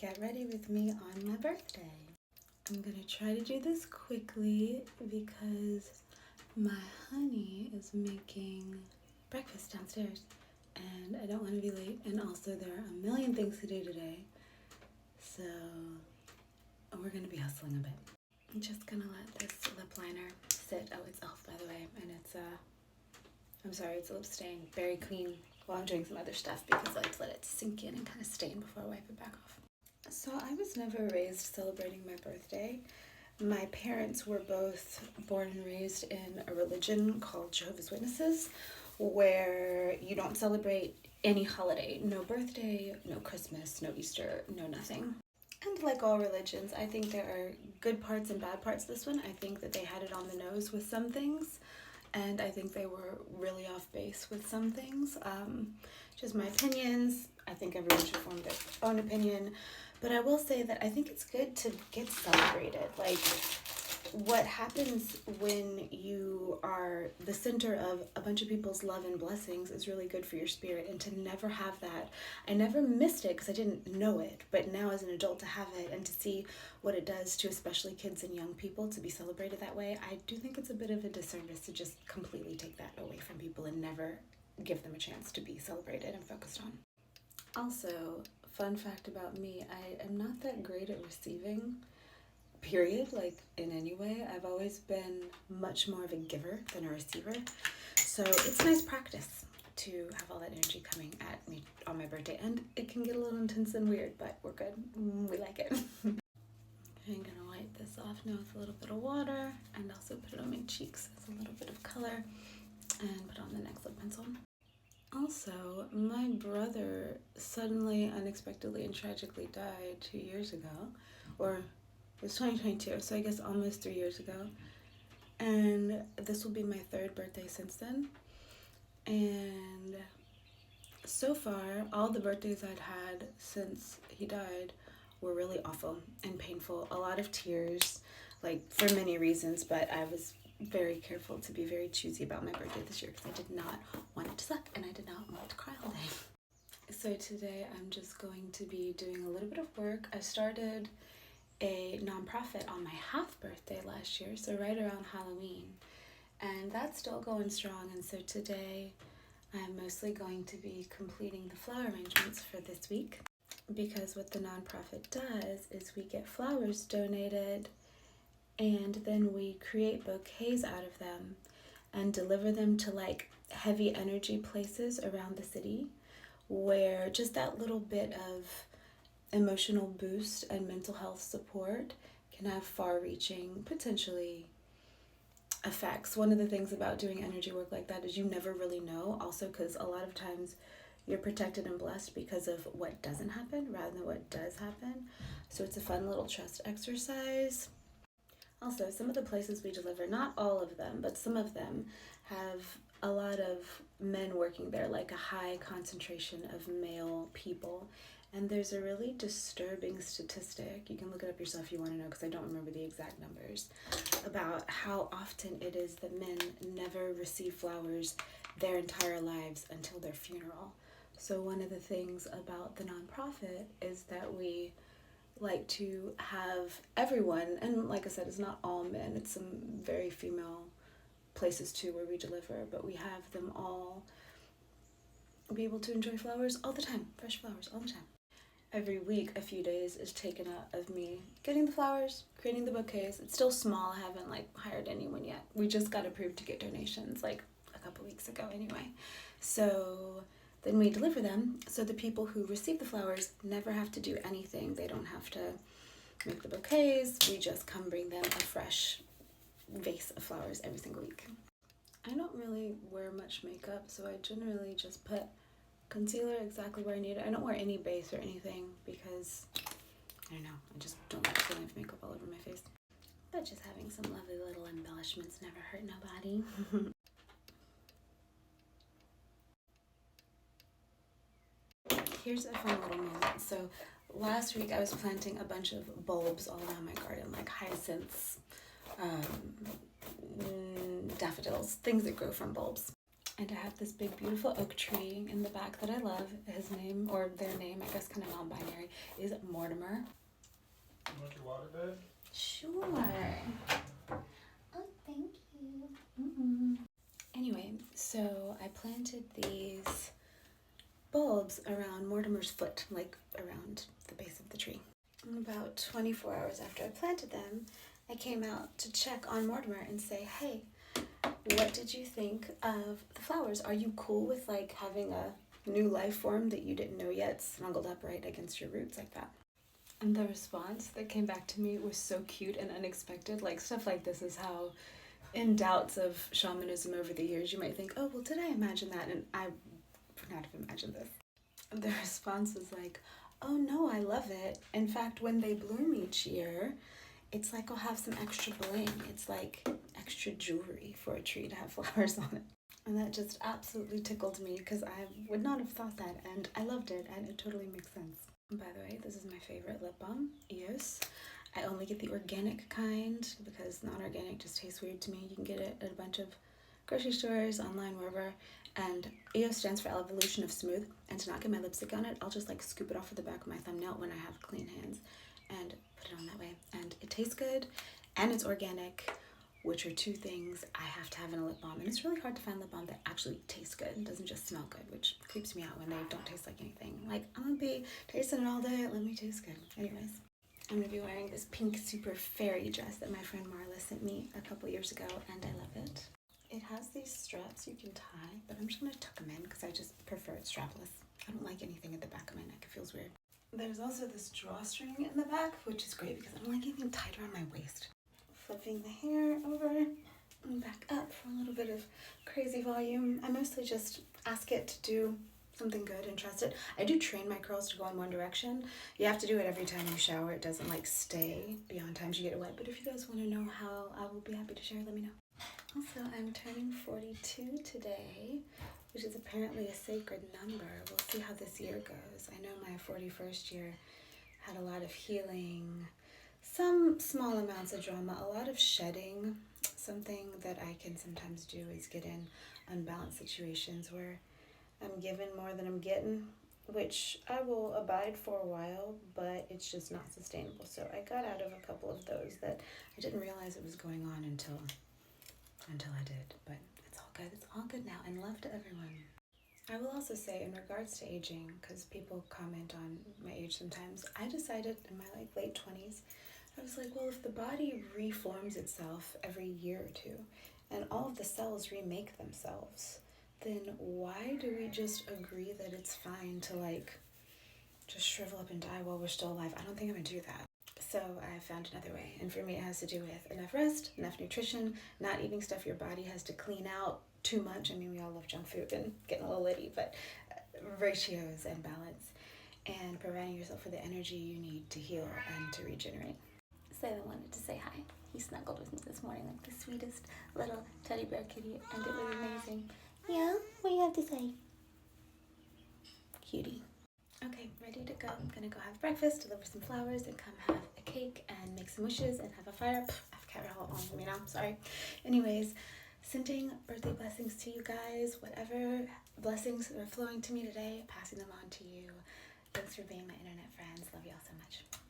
get ready with me on my birthday. I'm gonna try to do this quickly because my honey is making breakfast downstairs and I don't want to be late, and also there are a million things to do today, so we're gonna be hustling a bit. I'm just gonna let this lip liner sit. Oh, it's off, by the way, and it's I'm sorry, it's a lip stain, very clean, while I'm doing some other stuff because I like to let it sink in and kind of stain before I wipe it back off. So I was never raised celebrating my birthday. My parents were both born and raised in a religion called Jehovah's Witnesses, where you don't celebrate any holiday. No birthday, no Christmas, no Easter, no nothing. And like all religions, I think there are good parts and bad parts of this one. I think that they had it on the nose with some things, and I think they were really off base with some things. Just my opinions. I think everyone should form their own opinion. But I will say that I think it's good to get celebrated. Like, what happens when you are the center of a bunch of people's love and blessings is really good for your spirit. And to never have that, I never missed it because I didn't know it. But now as an adult to have it and to see what it does to especially kids and young people to be celebrated that way, I do think it's a bit of a disservice to just completely take that away from people and never give them a chance to be celebrated and focused on. Also, fun fact about me, I am not that great at receiving, period, like in any way. I've always been much more of a giver than a receiver. So it's nice practice to have all that energy coming at me on my birthday. And it can get a little intense and weird, but we're good. We like it. I'm gonna wipe this off now with a little bit of water and also put it on my cheeks as a little bit of color and put on the next lip pencil. Also, my brother suddenly, unexpectedly, and tragically died 2 years ago, or it was 2022, so I guess almost 3 years ago, and this will be my third birthday since then, and so far, all the birthdays I'd had since he died were really awful and painful, a lot of tears, like for many reasons, but I was very careful to be very choosy about my birthday this year because I did not want it to suck and I did not want to cry all day. So today I'm just going to be doing a little bit of work. I started a nonprofit on my half birthday last year, so right around Halloween, and that's still going strong. And so today I'm mostly going to be completing the flower arrangements for this week, because what the nonprofit does is we get flowers donated and then we create bouquets out of them and deliver them to like heavy energy places around the city where just that little bit of emotional boost and mental health support can have far-reaching, potentially, effects. One of the things about doing energy work like that is you never really know, also because a lot of times you're protected and blessed because of what doesn't happen rather than what does happen. So it's a fun little trust exercise. Also, some of the places we deliver, not all of them, but some of them have a lot of men working there, like a high concentration of male people. And there's a really disturbing statistic, you can look it up yourself if you want to know because I don't remember the exact numbers, about how often it is that men never receive flowers their entire lives until their funeral. So one of the things about the nonprofit is that we like to have everyone, and like I said, it's not all men, it's some very female places too where we deliver, but we have them all be able to enjoy flowers all the time, fresh flowers all the time. Every week a few days is taken up of me getting the flowers, creating the bouquets. It's still small, I haven't like hired anyone yet. We just got approved to get donations like a couple weeks ago anyway. So then we deliver them, so the people who receive the flowers never have to do anything. They don't have to make the bouquets. We just come bring them a fresh vase of flowers every single week. I don't really wear much makeup, so I generally just put concealer exactly where I need it. I don't wear any base or anything because, I don't know, I just don't like feeling of makeup all over my face. But just having some lovely little embellishments never hurt nobody. Here's a fun little moment. So last week I was planting a bunch of bulbs all around my garden, like hyacinths, daffodils, things that grow from bulbs. And I have this big, beautiful oak tree in the back that I love. His name, or their name, I guess kind of non-binary, is Mortimer. You want your water bed? Sure. Oh, thank you. Anyway, so I planted these bulbs around Mortimer's foot, like around the base of the tree. And about 24 hours after I planted them, I came out to check on Mortimer and say, hey, what did you think of the flowers? Are you cool with like having a new life form that you didn't know yet snuggled up right against your roots like that? And the response that came back to me was so cute and unexpected. Like, stuff like this is how, in doubts of shamanism over the years, you might think, oh, well, did I imagine that? And I would not have imagined this. And the response was like, oh no, I love it. In fact, when they bloom each year, it's like I'll have some extra bling. It's like extra jewelry for a tree to have flowers on it. And that just absolutely tickled me because I would not have thought that, and I loved it, and it totally makes sense. By the way, this is my favorite lip balm, EOS. I only get the organic kind because non-organic just tastes weird to me. You can get it at a bunch of grocery stores, online, wherever. And EOS stands for Evolution of Smooth. And to not get my lipstick on it, I'll just like scoop it off with the back of my thumbnail when I have clean hands and put it on that way. And it tastes good and it's organic, which are two things I have to have in a lip balm. And it's really hard to find lip balm that actually tastes good and doesn't just smell good, which creeps me out when they don't taste like anything. Like, I'm gonna be tasting it all day, let me taste good. Anyways, I'm gonna be wearing this pink super fairy dress that my friend Marla sent me a couple years ago, and I love it. It has these straps you can tie, but I'm just gonna tuck them in because I just prefer it strapless. I don't like anything at the back of my neck, it feels weird. There's also this drawstring in the back, which is great because I don't like anything tight around my waist. Flipping the hair over and back up for a little bit of crazy volume. I mostly just ask it to do something good and trust it. I do train my curls to go in one direction. You have to do it every time you shower. It doesn't like stay beyond times you get it wet. But if you guys want to know how, I will be happy to share. Let me know. Also, I'm turning 42 today, which is apparently a sacred number. We'll see how this year goes. I know my 41st year had a lot of healing, some small amounts of drama, a lot of shedding. Something that I can sometimes do is get in unbalanced situations where I'm given more than I'm getting, which I will abide for a while, but it's just not sustainable. So I got out of a couple of those that I didn't realize it was going on until I did. But it's all good. It's all good now, and love to everyone. I will also say, in regards to aging, because people comment on my age sometimes, I decided in my like late 20s, I was like, well, if the body reforms itself every year or two and all of the cells remake themselves, then why do we just agree that it's fine to like just shrivel up and die while we're still alive? I don't think I'm gonna do that. So I found another way, and for me it has to do with enough rest, enough nutrition, not eating stuff your body has to clean out too much. I mean, we all love junk food and getting a little litty, but ratios and balance, and providing yourself with the energy you need to heal and to regenerate. Salem wanted to say hi. He snuggled with me this morning like the sweetest little teddy bear kitty, and it was amazing. Yeah? What do you have to say? Cutie. Okay, ready to go. I'm gonna go have breakfast, deliver some flowers, and come have a cake and make some wishes and have a fire. I've cat all on me now, sorry. Anyways, sending birthday blessings to you guys. Whatever blessings are flowing to me today, passing them on to you. Thanks for being my internet friends. Love y'all so much.